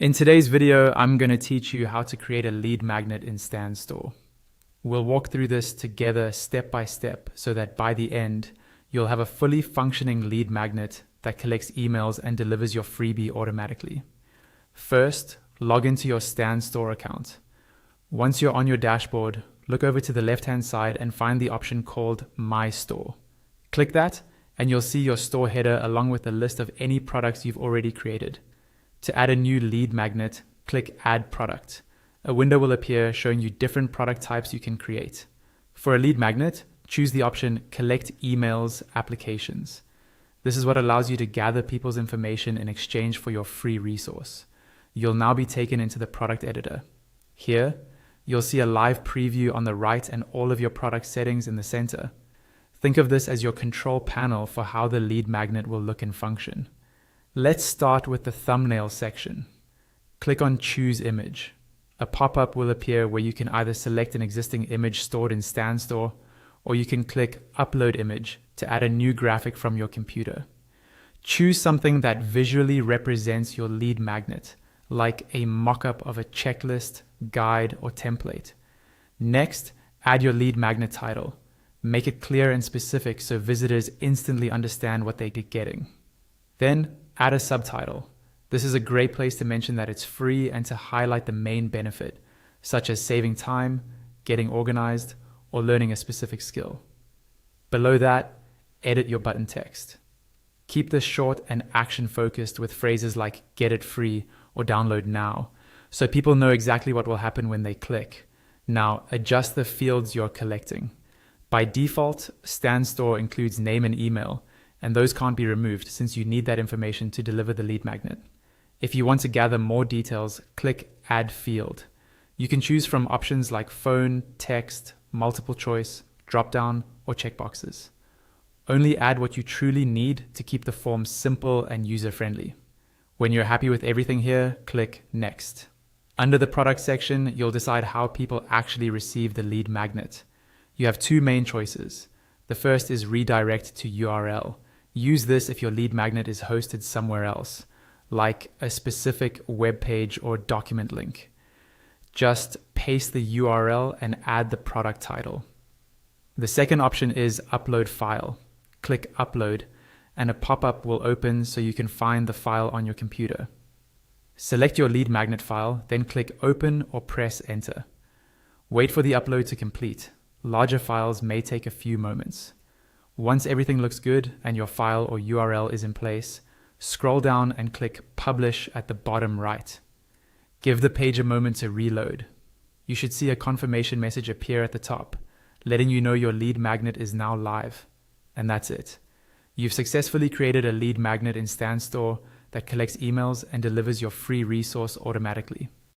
In today's video, I'm going to teach you how to create a lead magnet in StanStore. We'll walk through this together step by step so that by the end, you'll have a fully functioning lead magnet that collects emails and delivers your freebie automatically. First, log into your StanStore account. Once you're on your dashboard, look over to the left-hand side and find the option called My Store. Click that and you'll see your store header along with a list of any products you've already created. To add a new lead magnet, click Add Product. A window will appear showing you different product types you can create. For a lead magnet, choose the option Collect Emails Applications. This is what allows you to gather people's information in exchange for your free resource. You'll now be taken into the product editor. Here, you'll see a live preview on the right and all of your product settings in the center. Think of this as your control panel for how the lead magnet will look and function. Let's start with the thumbnail section. Click on Choose Image. A pop-up will appear where you can either select an existing image stored in StanStore, or you can click Upload Image to add a new graphic from your computer. Choose something that visually represents your lead magnet, like a mock-up of a checklist, guide, or template. Next, add your lead magnet title. Make it clear and specific so visitors instantly understand what they're getting. Then, add a subtitle. This is a great place to mention that it's free and to highlight the main benefit, such as saving time, getting organized, or learning a specific skill. Below that, edit your button text. Keep this short and action-focused with phrases like get it free or download now, so people know exactly what will happen when they click. Now, adjust the fields you're collecting. By default, StanStore includes name and email, and those can't be removed since you need that information to deliver the lead magnet. If you want to gather more details, click Add Field. You can choose from options like phone, text, multiple choice, drop-down, or checkboxes. Only add what you truly need to keep the form simple and user-friendly. When you're happy with everything here, click Next. Under the product section, you'll decide how people actually receive the lead magnet. You have two main choices. The first is redirect to URL. Use this if your lead magnet is hosted somewhere else, like a specific web page or document link. Just paste the URL and add the product title. The second option is Upload File. Click Upload, and a pop-up will open so you can find the file on your computer. Select your lead magnet file, then click Open or press Enter. Wait for the upload to complete. Larger files may take a few moments. Once everything looks good and your file or URL is in place, scroll down and click Publish at the bottom right. Give the page a moment to reload. You should see a confirmation message appear at the top, letting you know your lead magnet is now live. And that's it. You've successfully created a lead magnet in StanStore that collects emails and delivers your free resource automatically.